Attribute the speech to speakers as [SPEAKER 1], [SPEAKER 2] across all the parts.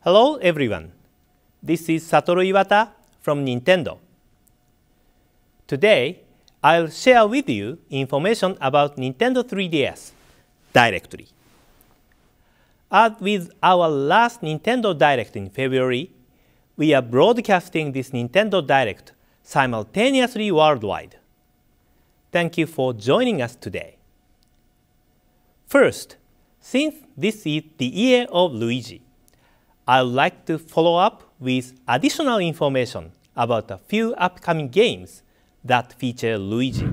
[SPEAKER 1] Hello everyone, this is Satoru Iwata from Nintendo. Today, I'll share with you information about Nintendo 3DS directly. As with our last Nintendo Direct in February, we are broadcasting this Nintendo Direct simultaneously worldwide. Thank you for joining us today. First, since this is the year of Luigi, I would like to follow up with additional information about a few upcoming games that feature Luigi.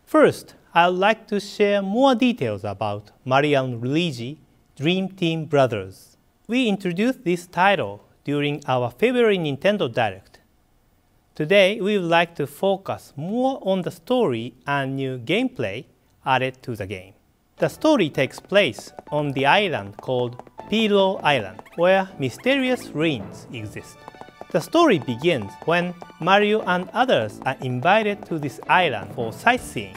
[SPEAKER 1] First, I would like to share more details about Mario and Luigi Dream Team Brothers. We introduced this title during our February Nintendo Direct. Today, we would like to focus more on the story and new gameplay added to the game. The story takes place on the island called Pillow Island, where mysterious ruins exist. The story begins when Mario and others are invited to this island for sightseeing,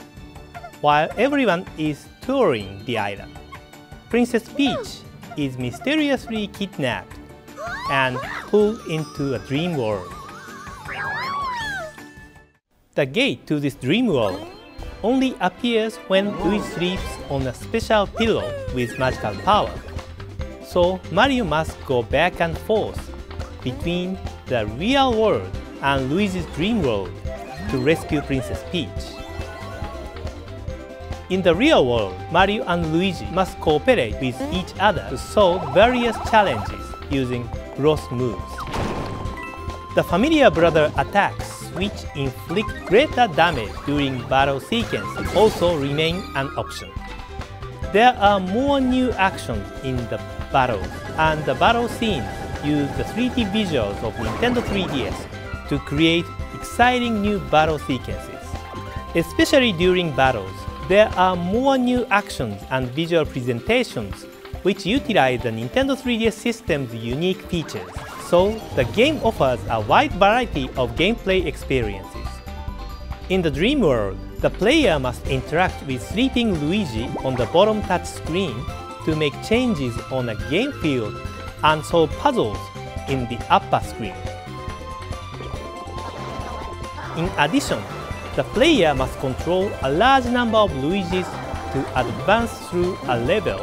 [SPEAKER 1] while everyone is touring the island. Princess Peach is mysteriously kidnapped and pulled into a dream world. The gate to this dream world only appears when Luigi sleeps on a special pillow with magical power. So Mario must go back and forth between the real world and Luigi's dream world to rescue Princess Peach. In the real world, Mario and Luigi must cooperate with each other to solve various challenges using cross moves. The familiar brother attacks, which inflict greater damage during battle sequences, also remain an option. There are more new actions in the battles, and the battle scenes use the 3D visuals of Nintendo 3DS to create exciting new battle sequences. Especially during battles, there are more new actions and visual presentations which utilize the Nintendo 3DS system's unique features. So, the game offers a wide variety of gameplay experiences. In the dream world, the player must interact with sleeping Luigi on the bottom touch screen to make changes on a game field and solve puzzles in the upper screen. In addition, the player must control a large number of Luigis to advance through a level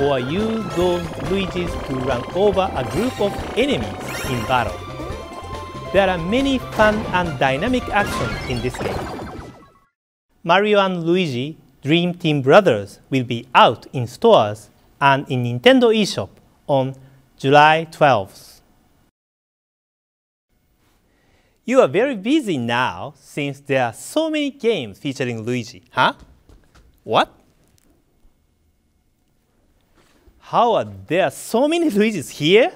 [SPEAKER 1] or use those Luigis to run over a group of enemies in battle. There are many fun and dynamic actions in this game. Mario and Luigi Dream Team Brothers will be out in stores and in Nintendo eShop on July 12th. You are very busy now since there are so many games featuring Luigi, huh? What? How are there so many Luigis here?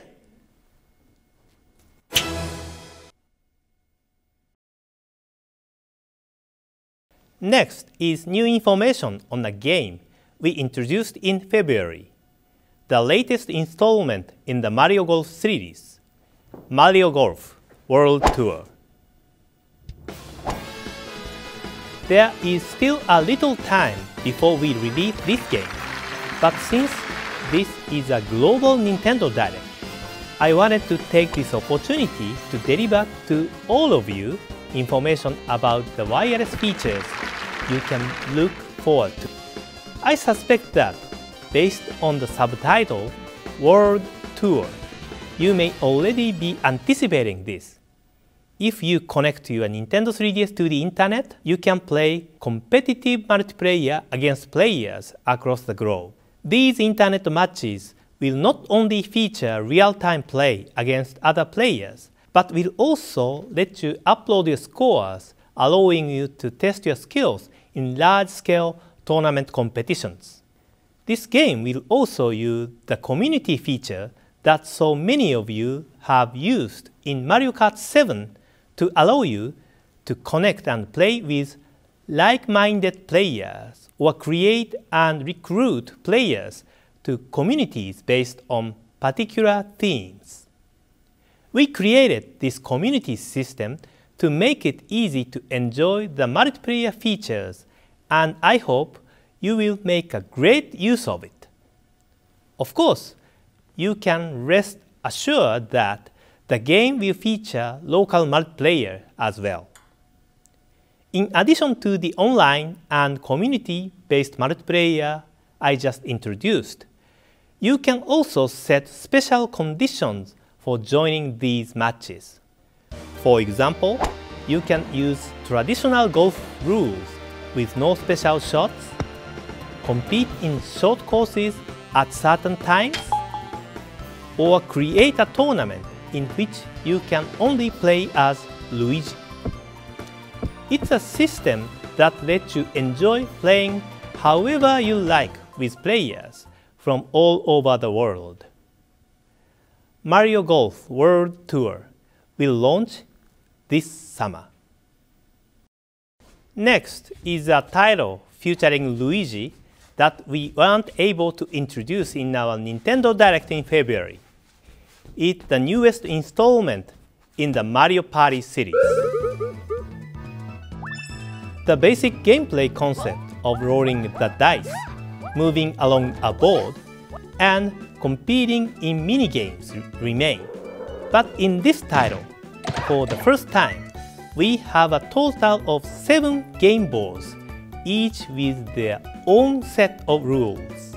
[SPEAKER 1] Next is new information on a game we introduced in February, the latest installment in the Mario Golf series, Mario Golf World Tour. There is still a little time before we release this game, but since this is a global Nintendo Direct, I wanted to take this opportunity to deliver to all of you information about the wireless features you can look forward to. I suspect that, based on the subtitle World Tour, you may already be anticipating this. If you connect your Nintendo 3DS to the internet, you can play competitive multiplayer against players across the globe. These internet matches will not only feature real-time play against other players, but will also let you upload your scores, allowing you to test your skills in large-scale tournament competitions. This game will also use the community feature that so many of you have used in Mario Kart 7 to allow you to connect and play with like-minded players or create and recruit players to communities based on particular themes. We created this community system to make it easy to enjoy the multiplayer features, and I hope you will make a great use of it. Of course, you can rest assured that the game will feature local multiplayer as well. In addition to the online and community-based multiplayer I just introduced, you can also set special conditions for joining these matches. For example, you can use traditional golf rules with no special shots, compete in short courses at certain times, or create a tournament in which you can only play as Luigi. It's a system that lets you enjoy playing however you like with players from all over the world. Mario Golf World Tour will launch this summer. Next is a title featuring Luigi that we weren't able to introduce in our Nintendo Direct in February. It's the newest installment in the Mario Party series. The basic gameplay concept of rolling the dice, moving along a board, and competing in minigames remain. But in this title, for the first time, we have a total of 7 game boards, each with their own set of rules.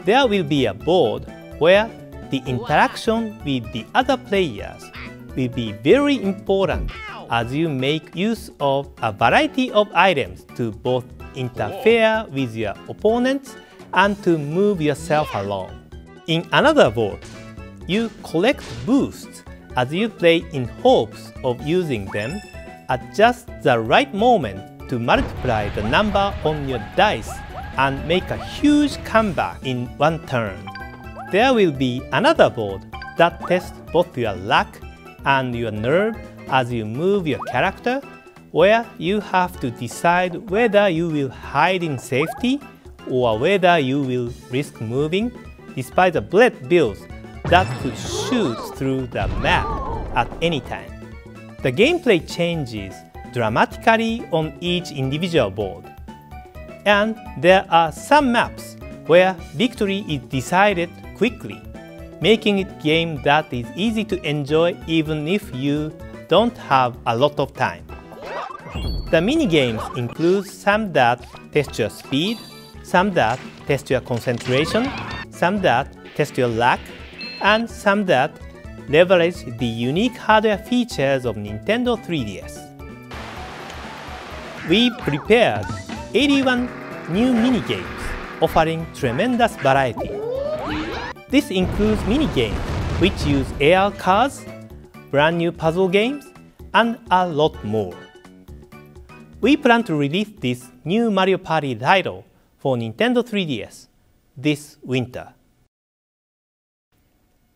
[SPEAKER 1] There will be a board where the interaction with the other players will be very important as you make use of a variety of items to both interfere with your opponents and to move yourself along. In another board, you collect boosts as you play in hopes of using them at just the right moment to multiply the number on your dice and make a huge comeback in one turn. There will be another board that tests both your luck and your nerve as you move your character, where you have to decide whether you will hide in safety or whether you will risk moving despite the bullet bills that could shoot through the map at any time. The gameplay changes dramatically on each individual board, and there are some maps where victory is decided quickly, making it a game that is easy to enjoy even if you don't have a lot of time. The minigames include some that test your speed, some that test your concentration, some that test your luck, and some that leverage the unique hardware features of Nintendo 3DS. We prepared 81 new minigames offering tremendous variety. This includes minigames which use AR cards, brand new puzzle games, and a lot more. We plan to release this new Mario Party title for Nintendo 3DS this winter.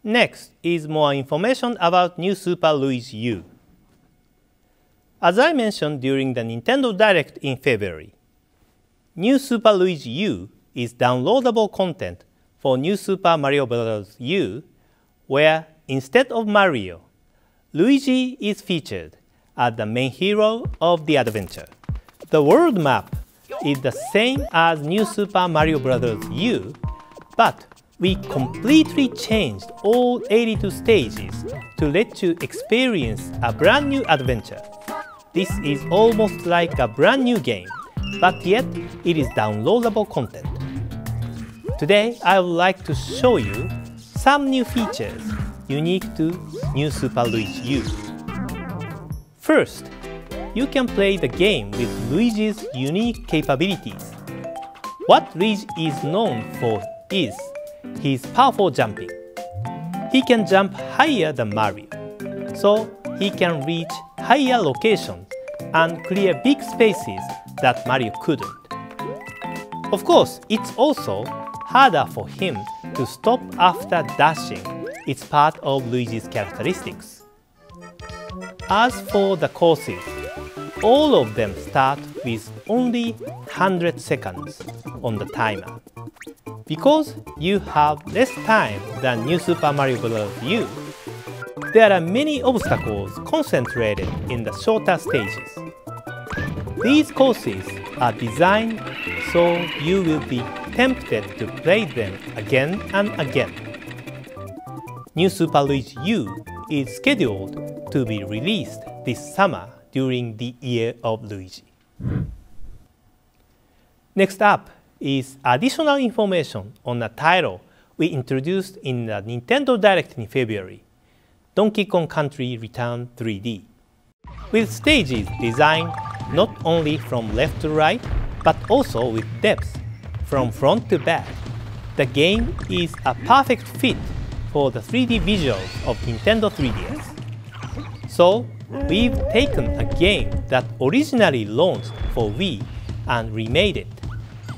[SPEAKER 1] Next is more information about new Super Luigi U. As I mentioned during the Nintendo Direct in February, new Super Luigi U is downloadable content for New Super Mario Bros. U, where instead of Mario, Luigi is featured as the main hero of the adventure. The world map is the same as New Super Mario Bros. U, but we completely changed all 82 stages to let you experience a brand new adventure. This is almost like a brand new game, but yet it is downloadable content. Today I would like to show you some new features unique to New Super Luigi U. First, you can play the game with Luigi's unique capabilities. What Luigi is known for is his powerful jumping. He can jump higher than Mario, so he can reach higher locations and clear big spaces that Mario couldn't. Of course, it's also harder for him to stop after dashing. It's part of Luigi's characteristics. As for the courses, all of them start with only 100 seconds on the timer. Because you have less time than New Super Mario Bros. U, there are many obstacles concentrated in the shorter stages. These courses are designed so you will be tempted to play them again and again. New Super Luigi U is scheduled to be released this summer during the Year of Luigi. Next up is additional information on a title we introduced in the Nintendo Direct in February, Donkey Kong Country Return 3D. With stages designed not only from left to right, but also with depth from front to back, the game is a perfect fit for the 3D visuals of Nintendo 3DS. So, we've taken a game that originally launched for Wii and remade it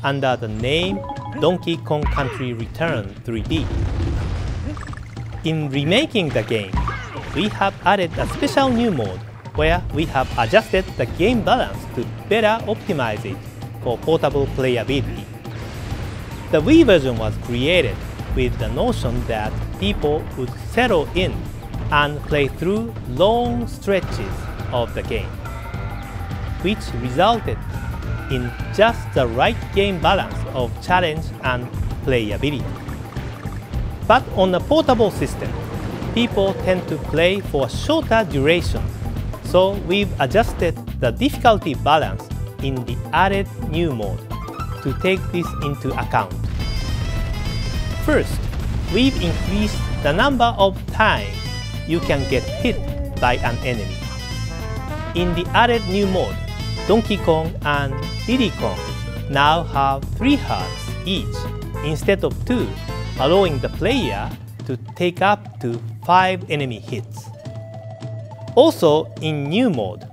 [SPEAKER 1] under the name Donkey Kong Country Return 3D. In remaking the game, we have added a special new mode where we have adjusted the game balance to better optimize it for portable playability. The Wii version was created with the notion that people would settle in and play through long stretches of the game, which resulted in just the right game balance of challenge and playability. But on a portable system, people tend to play for shorter durations, so we've adjusted the difficulty balance in the added new mode to take this into account. First, we've increased the number of times you can get hit by an enemy. In the added new mode, Donkey Kong and Diddy Kong now have 3 hearts each instead of 2, allowing the player to take up to 5 enemy hits. Also, in new mode,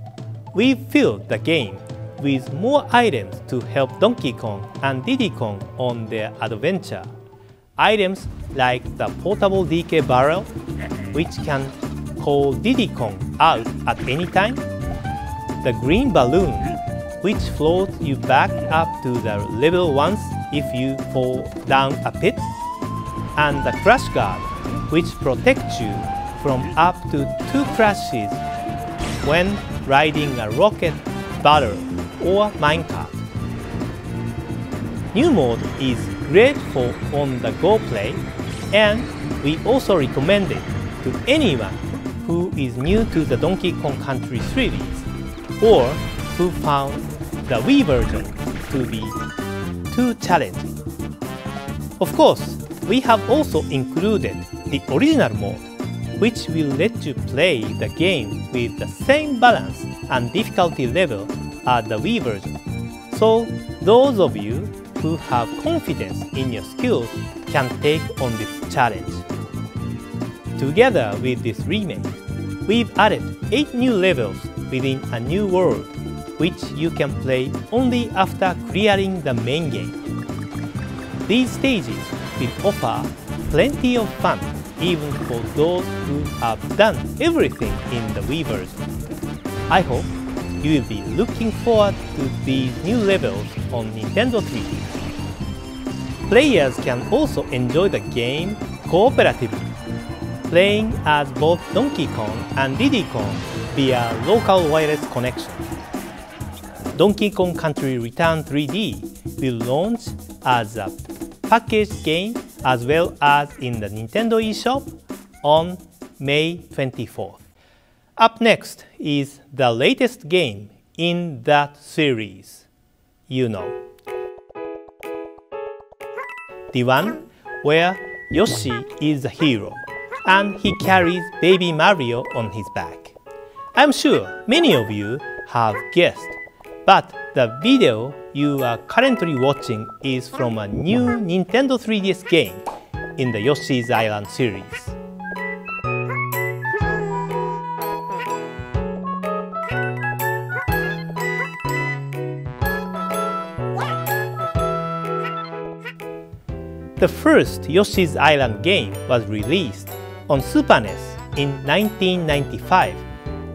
[SPEAKER 1] we've filled the game with more items to help Donkey Kong and Diddy Kong on their adventure. Items like the portable DK barrel, which can call Diddy Kong out at any time, the green balloon, which floats you back up to the level once if you fall down a pit, and the crash guard, which protects you from up to 2 crashes when riding a rocket battle or minecart. New mode is great for on-the-go play, and we also recommend it to anyone who is new to the Donkey Kong Country series or who found the Wii version to be too challenging. Of course, we have also included the original mode, which will let you play the game with the same balance and difficulty level as the Wii version. So, those of you who have confidence in your skills can take on this challenge. Together with this remake, we've added 8 new levels within a new world, which you can play only after clearing the main game. These stages will offer plenty of fun even for those who have done everything in the Wii version. I hope you will be looking forward to these new levels on Nintendo 3DS. Players can also enjoy the game cooperatively, playing as both Donkey Kong and Diddy Kong via local wireless connection. Donkey Kong Country Return 3D will launch as a packaged game as well as in the Nintendo eShop on May 24th. Up next is the latest game in that series, you know. The one where Yoshi is the hero and he carries baby Mario on his back. I'm sure many of you have guessed, but the video you are currently watching is from a new Nintendo 3DS game in the Yoshi's Island series. The first Yoshi's Island game was released on Super NES in 1995,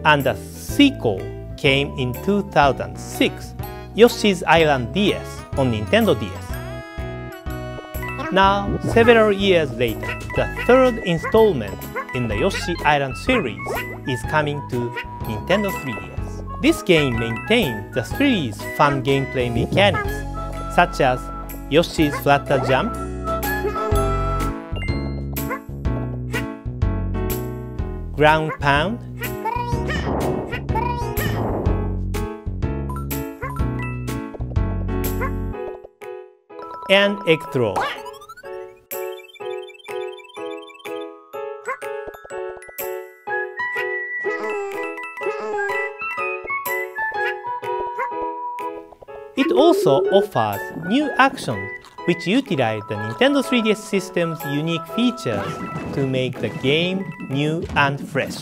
[SPEAKER 1] and the sequel came in 2006, Yoshi's Island DS on Nintendo DS. Now, several years later, the third installment in the Yoshi Island series is coming to Nintendo 3DS. This game maintains the series' fun gameplay mechanics, such as Yoshi's Flutter Jump, Ground Pound, and Egg Throw. It also offers new actions which utilize the Nintendo 3DS system's unique features to make the game new and fresh.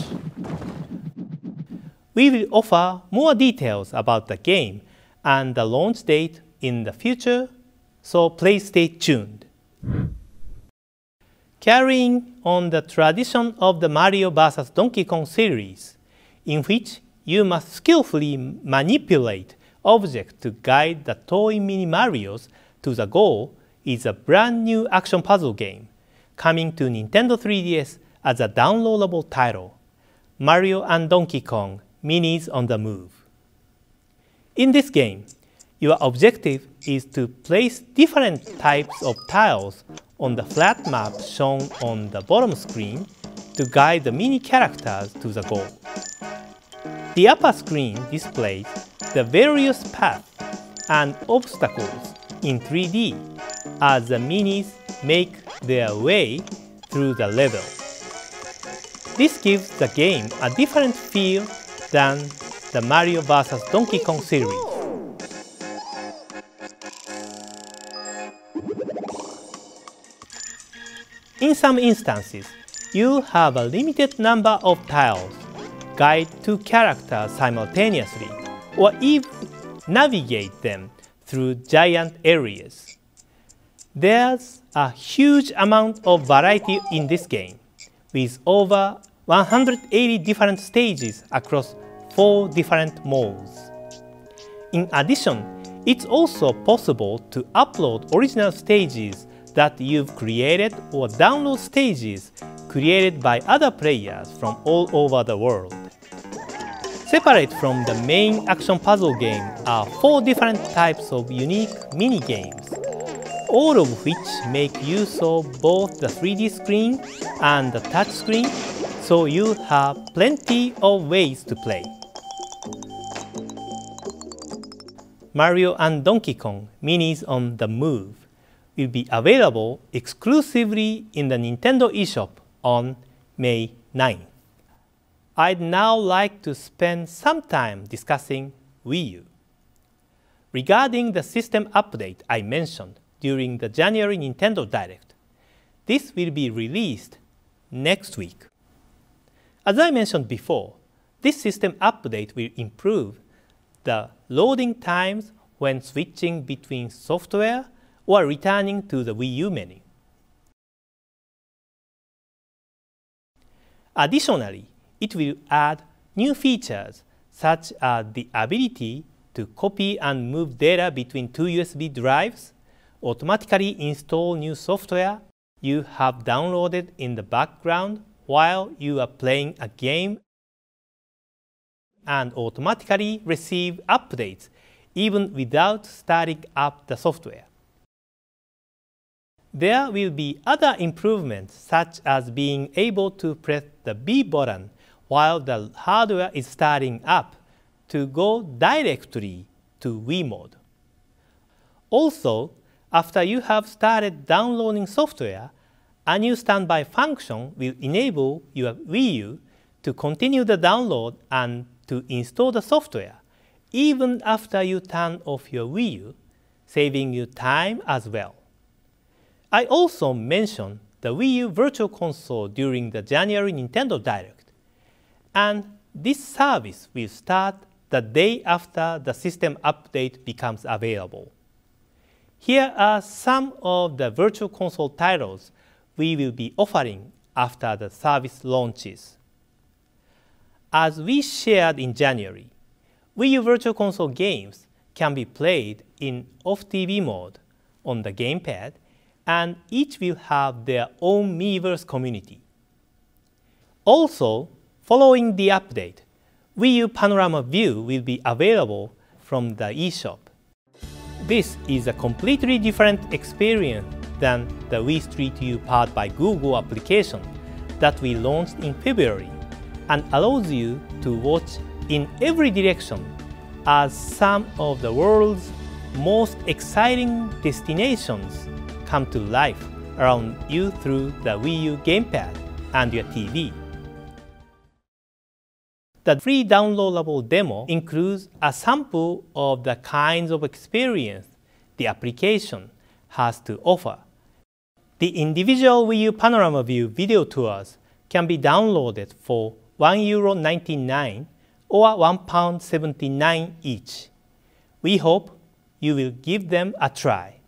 [SPEAKER 1] We will offer more details about the game and the launch date in the future, so please stay tuned. Carrying on the tradition of the Mario vs. Donkey Kong series, in which you must skillfully manipulate objects to guide the toy mini Marios to the goal, is a brand new action puzzle game coming to Nintendo 3DS as a downloadable title, Mario and Donkey Kong Minis on the Move. In this game, your objective is to place different types of tiles on the flat map shown on the bottom screen to guide the mini characters to the goal. The upper screen displays the various paths and obstacles in 3D as the minis make their way through the level. This gives the game a different feel than the Mario vs. Donkey Kong series. In some instances, you have a limited number of tiles, guide two characters simultaneously, or even navigate them through giant areas. There's a huge amount of variety in this game, with over 180 different stages across 4 different modes. In addition, it's also possible to upload original stages that you've created or download stages created by other players from all over the world. Separate from the main action puzzle game are 4 different types of unique mini-games, all of which make use of both the 3D screen and the touch screen, so you have plenty of ways to play. Mario and Donkey Kong Minis on the Move will be available exclusively in the Nintendo eShop on May 9th. I'd now like to spend some time discussing Wii U. Regarding the system update I mentioned during the January Nintendo Direct, this will be released next week. As I mentioned before, this system update will improve the loading times when switching between software or returning to the Wii U menu. Additionally, it will add new features such as the ability to copy and move data between 2 USB drives, automatically install new software you have downloaded in the background while you are playing a game, and automatically receive updates even without starting up the software. There will be other improvements such as being able to press the B button while the hardware is starting up to go directly to Wii mode. Also, after you have started downloading software, a new standby function will enable your Wii U to continue the download and to install the software even after you turn off your Wii U, saving you time as well. I also mentioned the Wii U Virtual Console during the January Nintendo Direct, and this service will start the day after the system update becomes available. Here are some of the Virtual Console titles we will be offering after the service launches. As we shared in January, Wii U Virtual Console games can be played in off-TV mode on the gamepad, and each will have their own Miiverse community. Also, following the update, Wii U Panorama View will be available from the eShop. This is a completely different experience than the Wii Street U powered by Google application that we launched in February and allows you to watch in every direction as some of the world's most exciting destinations come to life around you through the Wii U gamepad and your TV. The free downloadable demo includes a sample of the kinds of experience the application has to offer. The individual Wii U Panorama View video tours can be downloaded for €1.99 or £1.79 each. We hope you will give them a try.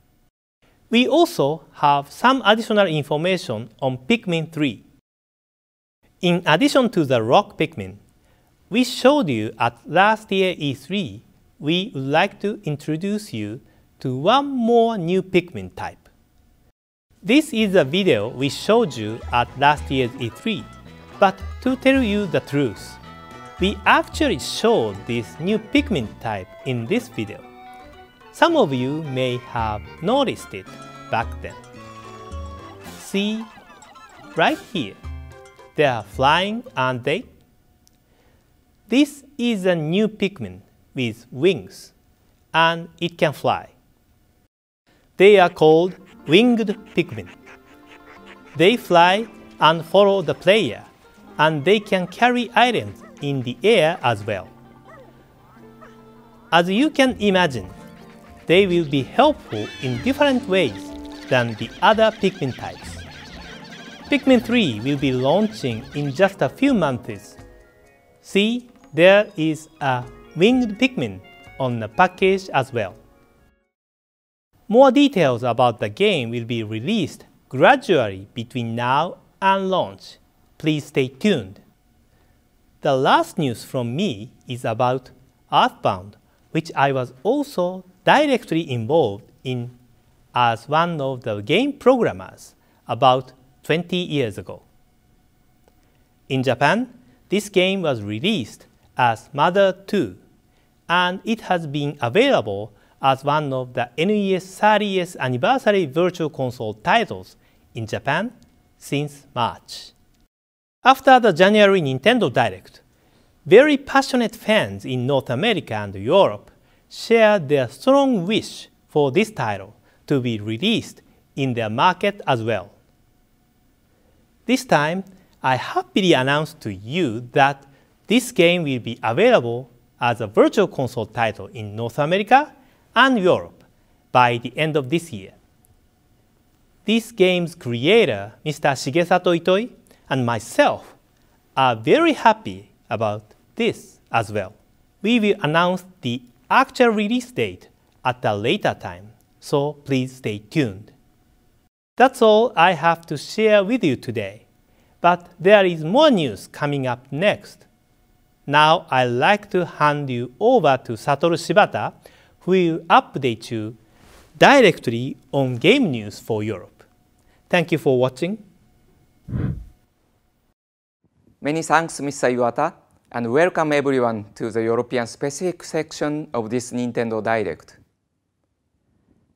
[SPEAKER 1] We also have some additional information on Pikmin 3. In addition to the Rock Pikmin we showed you at last year's E3, we would like to introduce you to one more new Pikmin type. This is a video we showed you at last year's E3, but to tell you the truth, we actually showed this new Pikmin type in this video. Some of you may have noticed it back then. See, right here, they are flying, aren't they? This is a new Pikmin with wings, and it can fly. They are called winged Pikmin. They fly and follow the player, and they can carry items in the air as well. As you can imagine, they will be helpful in different ways than the other Pikmin types. Pikmin 3 will be launching in just a few months. See, there is a winged Pikmin on the package as well. More details about the game will be released gradually between now and launch. Please stay tuned. The last news from me is about Earthbound, which I was also directly involved in as one of the game programmers about 20 years ago. In Japan, this game was released as Mother 2, and it has been available as one of the NES 30th anniversary Virtual Console titles in Japan since March. After the January Nintendo Direct, very passionate fans in North America and Europe shared their strong wish for this title to be released in their market as well. This time, I happily announce to you that this game will be available as a Virtual Console title in North America and Europe by the end of this year. This game's creator, Mr. Shigesato Itoi, and myself are very happy about this as well. We will announce the actual release date at a later time, so please stay tuned. That's all I have to share with you today, but there is more news coming up next. Now I'd like to hand you over to Satoru Shibata, who will update you directly on game news for Europe. Thank you for watching.
[SPEAKER 2] Many thanks, Mr. Iwata, and welcome everyone to the European specific section of this Nintendo Direct.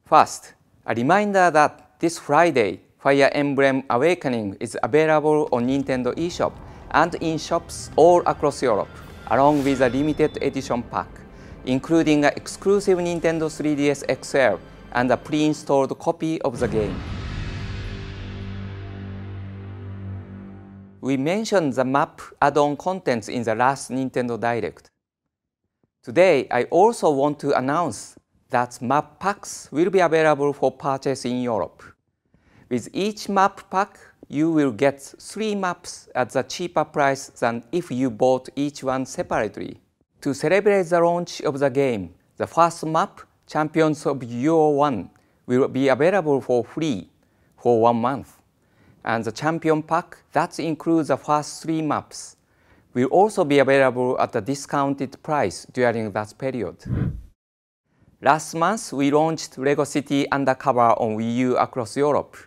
[SPEAKER 2] First, a reminder that this Friday, Fire Emblem Awakening is available on Nintendo eShop and in shops all across Europe, along with a limited edition pack, including an exclusive Nintendo 3DS XL and a pre-installed copy of the game. We mentioned the map add-on contents in the last Nintendo Direct. Today, I also want to announce that map packs will be available for purchase in Europe. With each map pack, you will get 3 maps at a cheaper price than if you bought each one separately. To celebrate the launch of the game, the first map, Champions of Euro 1, will be available for free for 1 month. And the Champion Pack, that includes the first 3 maps, will also be available at a discounted price during that period. Last month, we launched LEGO City Undercover on Wii U across Europe.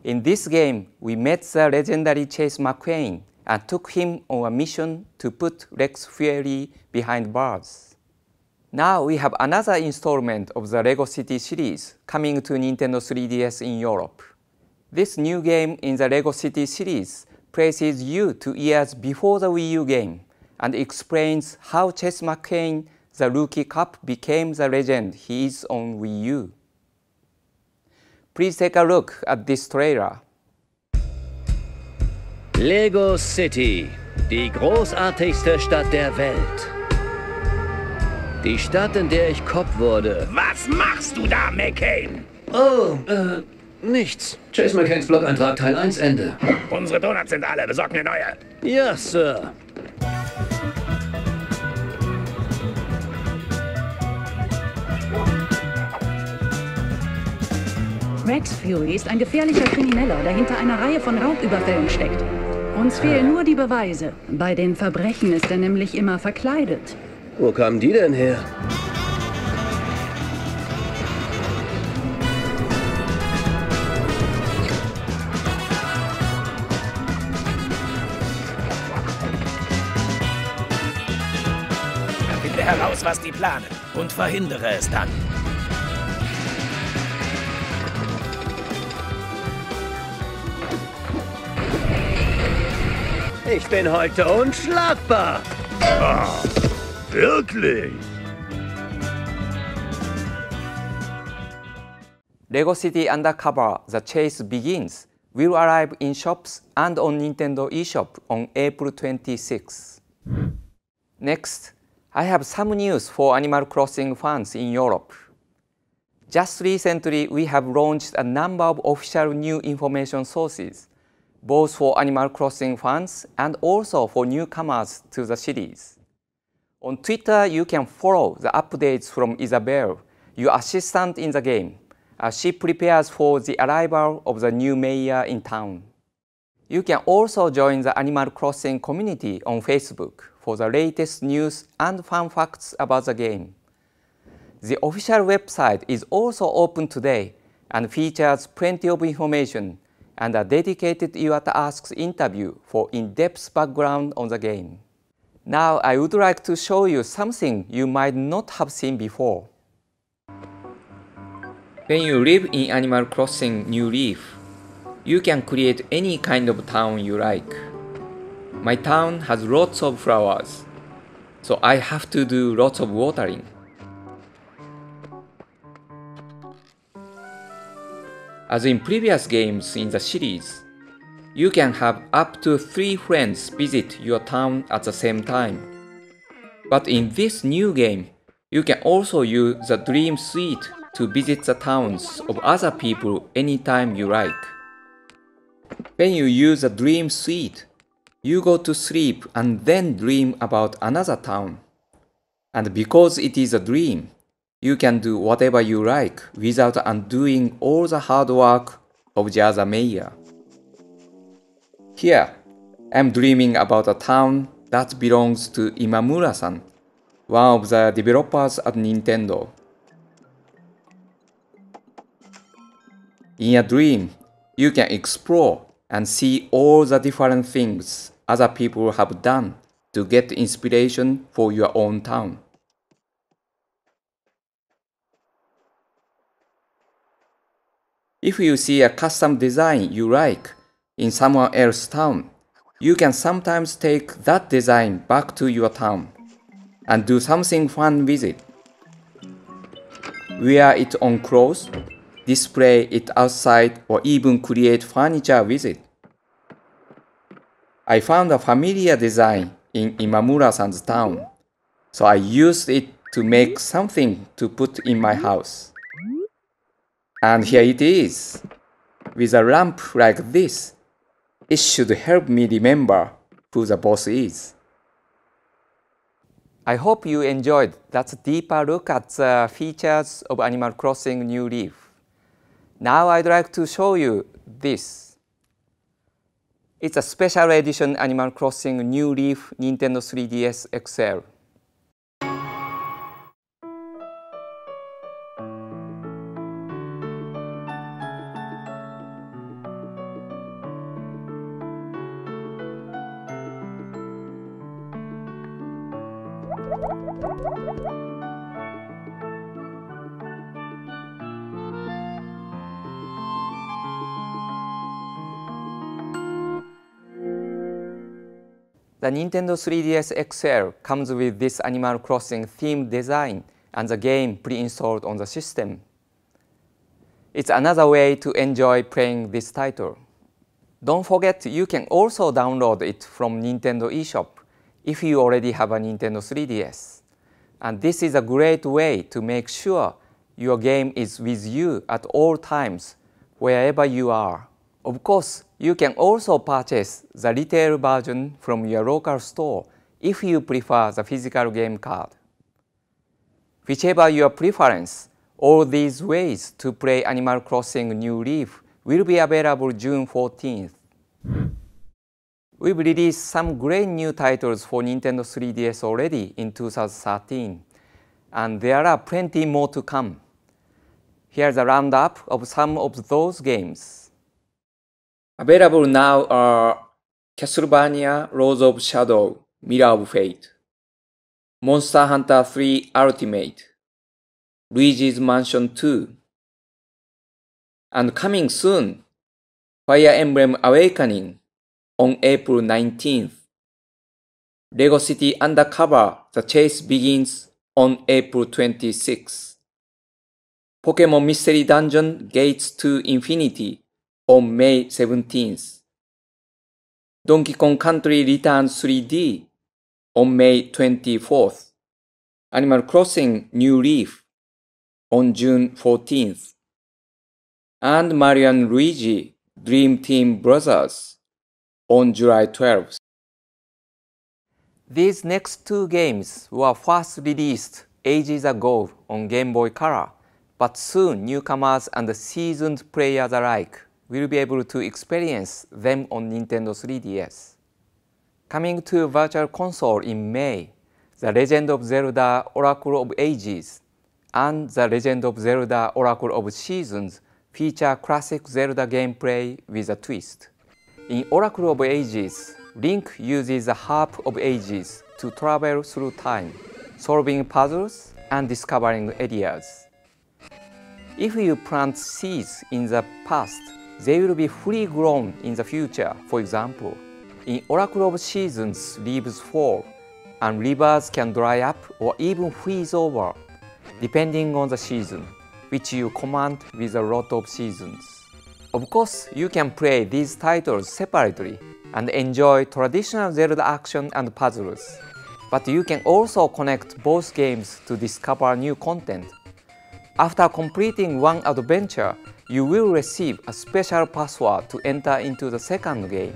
[SPEAKER 2] In this game, we met the legendary Chase McQueen and took him on a mission to put Rex Fury behind bars. Now we have another installment of the LEGO City series coming to Nintendo 3DS in Europe. This new game in the LEGO City series places you 2 years before the Wii U game and explains how Chess McCain, the rookie cop, became the legend he is on Wii U. Please take a look at this trailer.
[SPEAKER 3] Lego City, die großartigste Stadt der Welt. Die Stadt, in der ich Cop wurde.
[SPEAKER 4] Was machst du da, McCain?
[SPEAKER 3] Oh, nichts. Chase McCains Blog-Eintrag Teil 1 Ende.
[SPEAKER 4] Unsere Donuts sind alle, besorg mir neue.
[SPEAKER 3] Ja, Sir.
[SPEAKER 5] Rex Fury ist ein gefährlicher Krimineller, der hinter einer Reihe von Raubüberfällen steckt. Uns fehlen nur die Beweise. Bei den Verbrechen ist er nämlich immer verkleidet.
[SPEAKER 3] Wo kamen die denn her?
[SPEAKER 4] Finde heraus, was die planen und verhindere es dann.
[SPEAKER 3] Ich bin heute unschlagbar.
[SPEAKER 4] Oh, wirklich?
[SPEAKER 2] LEGO City Undercover, The Chase Begins, will arrive in shops and on Nintendo eShop on April 26. Next, I have some news for Animal Crossing fans in Europe. Just recently, we have launched a number of official new information sources, both for Animal Crossing fans and also for newcomers to the series. On Twitter, you can follow the updates from Isabelle, your assistant in the game, as she prepares for the arrival of the new mayor in town. You can also join the Animal Crossing community on Facebook for the latest news and fun facts about the game. The official website is also open today and features plenty of information and a dedicated Iwata Asks interview for in-depth background on the game. Now I would like to show you something you might not have seen before. When you live in Animal Crossing New Leaf, you can create any kind of town you like. My town has lots of flowers, so I have to do lots of watering. As in previous games in the series, you can have up to 3 friends visit your town at the same time. But in this new game, you can also use the Dream Suite to visit the towns of other people anytime you like. When you use the Dream Suite, you go to sleep and then dream about another town. And because it is a dream, you can do whatever you like without undoing all the hard work of the other mayor. Here, I'm dreaming about a town that belongs to Imamura-san, one of the developers at Nintendo. In a dream, you can explore and see all the different things other people have done to get inspiration for your own town. If you see a custom design you like in someone else's town, you can sometimes take that design back to your town and do something fun with it. Wear it on clothes, display it outside, or even create furniture with it. I found a familiar design in Imamura-san's town, so I used it to make something to put in my house. And here it is. With a lamp like this, it should help me remember who the boss is. I hope you enjoyed that deeper look at the features of Animal Crossing New Leaf. Now I'd like to show you this. It's a special edition Animal Crossing New Leaf Nintendo 3DS XL. The Nintendo 3DS XL comes with this Animal Crossing themed design and the game pre-installed on the system. It's another way to enjoy playing this title. Don't forget you can also download it from Nintendo eShop if you already have a Nintendo 3DS. And this is a great way to make sure your game is with you at all times, wherever you are. Of course, you can also purchase the retail version from your local store if you prefer the physical game card. Whichever your preference, all these ways to play Animal Crossing New Leaf will be available June 14th. We've released some great new titles for Nintendo 3DS already in 2013, and there are plenty more to come. Here's a roundup of some of those games. Available now are Castlevania Lords of Shadow, Mirror of Fate, Monster Hunter 3 Ultimate, Luigi's Mansion 2, and coming soon, Fire Emblem Awakening on April 19th. Lego City Undercover, The Chase Begins on April 26th. Pokemon Mystery Dungeon Gates to Infinity on May 17th. Donkey Kong Country Returns 3D on May 24th. Animal Crossing New Leaf on June 14th. And Mario & Luigi Dream Team Brothers on July 12th. These next two games were first released ages ago on Game Boy Color, but soon newcomers and seasoned players alike will be able to experience them on Nintendo 3DS. Coming to Virtual Console in May, The Legend of Zelda Oracle of Ages and The Legend of Zelda Oracle of Seasons feature classic Zelda gameplay with a twist. In Oracle of Ages, Link uses the Harp of Ages to travel through time, solving puzzles and discovering areas. If you plant seeds in the past, they will be fully grown in the future, for example. In Oracle of Seasons, leaves fall, and rivers can dry up or even freeze over, depending on the season, which you command with a lot of seasons. Of course, you can play these titles separately and enjoy traditional Zelda action and puzzles. But you can also connect both games to discover new content. After completing one adventure, you will receive a special password to enter into the second game,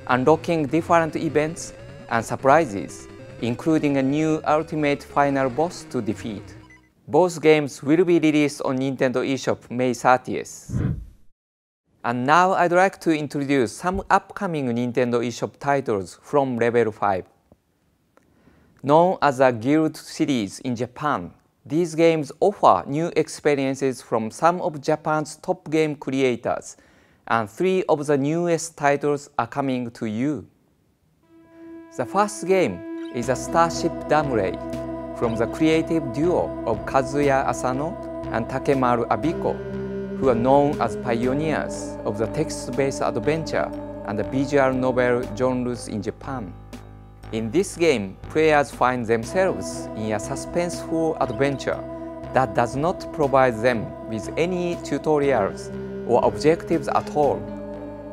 [SPEAKER 2] unlocking different events and surprises, including a new ultimate final boss to defeat. Both games will be released on Nintendo eShop May 30th. And now I'd like to introduce some upcoming Nintendo eShop titles from Level 5. Known as the Guild series in Japan, these games offer new experiences from some of Japan's top game creators, and 3 of the newest titles are coming to you. The first game is a Starship Damley from the creative duo of Kazuya Asano and Takemaru Abiko, who are known as pioneers of the text-based adventure and the visual novel genres in Japan. In this game, players find themselves in a suspenseful adventure that does not provide them with any tutorials or objectives at all.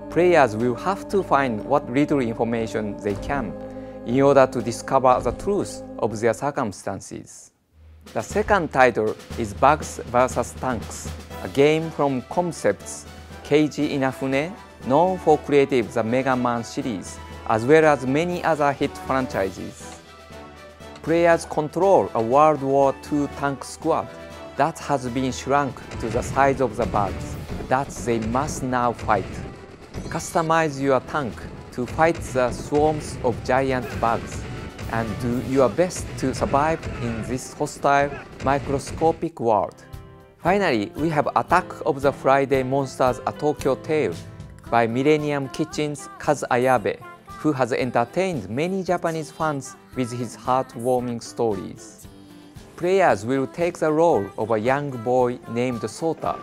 [SPEAKER 2] Players will have to find what little information they can in order to discover the truth of their circumstances. The second title is Bugs vs. Tanks, a game from Concepts Keiji Inafune, known for creating the Mega Man series, as well as many other hit franchises. Players control a World War II tank squad that has been shrunk to the size of the bugs that they must now fight. Customize your tank to fight the swarms of giant bugs and do your best to survive in this hostile, microscopic world. Finally, we have Attack of the Friday Monsters: A Tokyo Tale by Millennium Kitchen's Kaz Ayabe, who has entertained many Japanese fans with his heartwarming stories. Players will take the role of a young boy named Sota,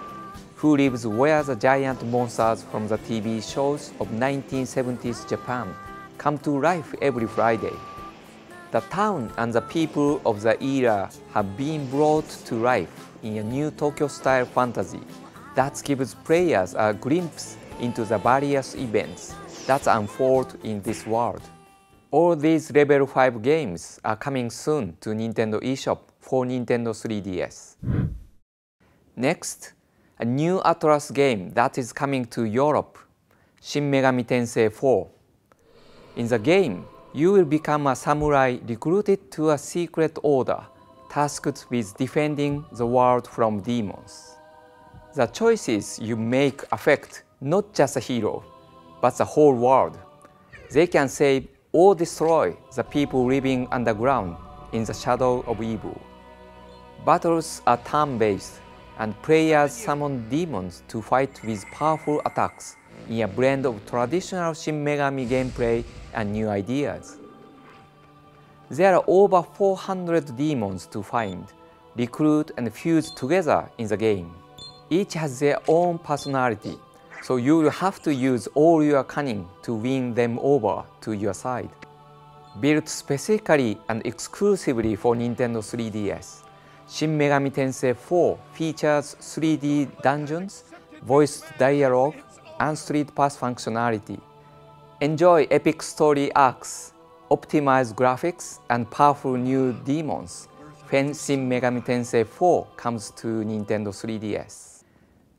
[SPEAKER 2] who lives where the giant monsters from the TV shows of 1970s Japan come to life every Friday. The town and the people of the era have been brought to life in a new Tokyo-style fantasy that gives players a glimpse into the various events that unfold in this world. All these Level 5 games are coming soon to Nintendo eShop for Nintendo 3DS. Next, a new Atlas game that is coming to Europe, Shin Megami Tensei 4. In the game, you will become a samurai recruited to a secret order tasked with defending the world from demons. The choices you make affect not just a hero, but the whole world. They can save or destroy the people living underground in the shadow of evil. Battles are turn-based, and players summon demons to fight with powerful attacks in a blend of traditional Shin Megami gameplay and new ideas. There are over 400 demons to find, recruit and fuse together in the game. Each has their own personality, so you will have to use all your cunning to win them over to your side. Built specifically and exclusively for Nintendo 3DS, Shin Megami Tensei 4 features 3D dungeons, voiced dialogue, and street pass functionality. Enjoy epic story arcs, optimized graphics, and powerful new demons when Shin Megami Tensei 4 comes to Nintendo 3DS.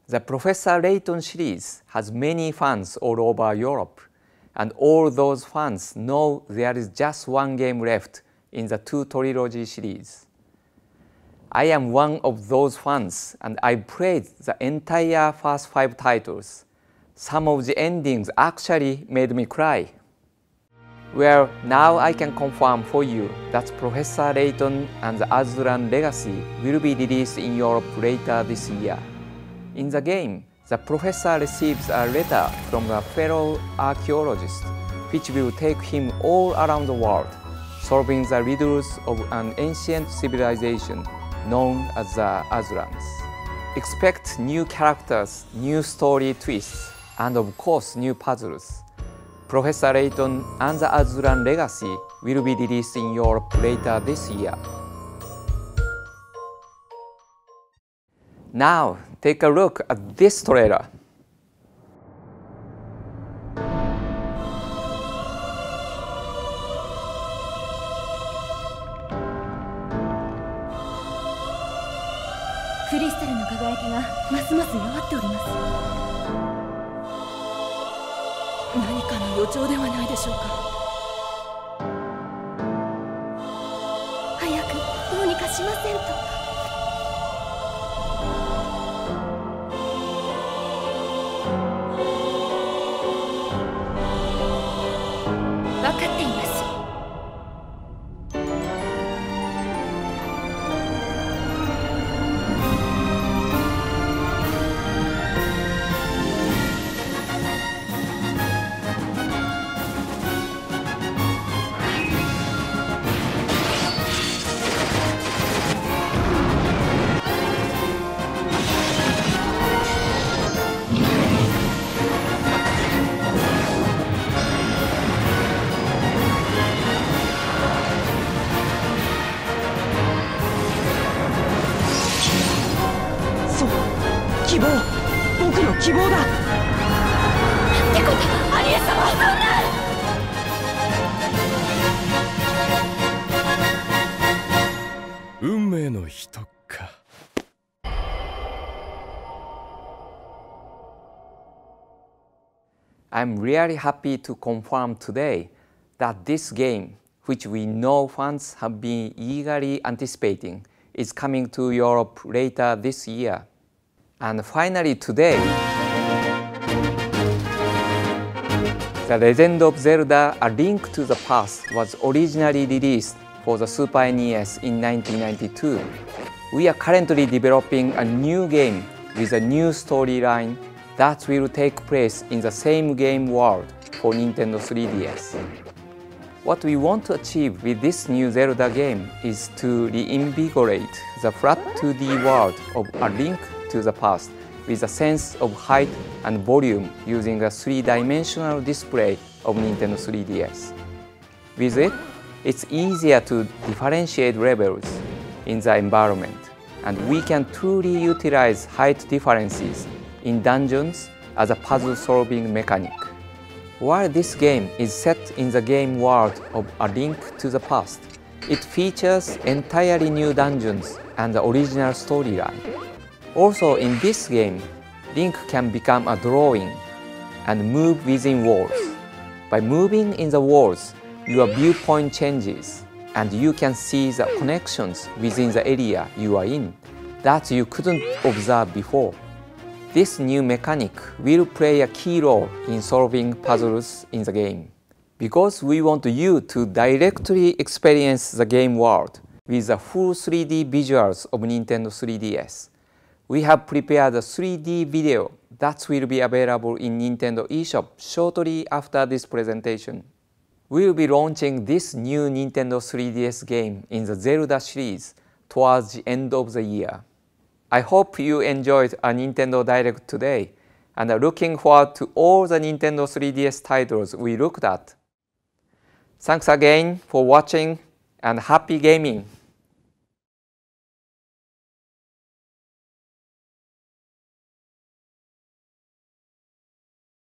[SPEAKER 2] The Professor Layton series has many fans all over Europe, and all those fans know there is just one game left in the two trilogy series. I am one of those fans, and I played the entire first 5 titles. Some of the endings actually made me cry. Well, now I can confirm for you that Professor Layton and the Aslan Legacy will be released in Europe later this year. In the game, the professor receives a letter from a fellow archaeologist, which will take him all around the world, solving the riddles of an ancient civilization known as the Aslans. Expect new characters, new story twists, and of course new puzzles. Professor Layton and the Aslan Legacy will be released in Europe later this year. Now, take a look at this trailer. I'm really happy to confirm today that this game, which we know fans have been eagerly anticipating, is coming to Europe later this year. And finally today, The Legend of Zelda: A Link to the Past was originally released for the Super NES in 1992. We are currently developing a new game with a new storyline that will take place in the same game world for Nintendo 3DS. What we want to achieve with this new Zelda game is to reinvigorate the flat 2D world of A Link to the Past with a sense of height and volume using a 3-dimensional display of Nintendo 3DS. With it, it's easier to differentiate levels in the environment, and we can truly utilize height differences in dungeons as a puzzle-solving mechanic. While this game is set in the game world of A Link to the Past, it features entirely new dungeons and the original storyline. Also in this game, Link can become a drawing and move within walls. By moving in the walls, your viewpoint changes and you can see the connections within the area you are in that you couldn't observe before. This new mechanic will play a key role in solving puzzles in the game, because we want you to directly experience the game world with the full 3D visuals of Nintendo 3DS. We have prepared a 3D video that will be available in Nintendo eShop shortly after this presentation. We will be launching this new Nintendo 3DS game in the Zelda series towards the end of the year. I hope you enjoyed a Nintendo Direct today and are looking forward to all the Nintendo 3DS titles we looked at. Thanks again for watching and happy gaming!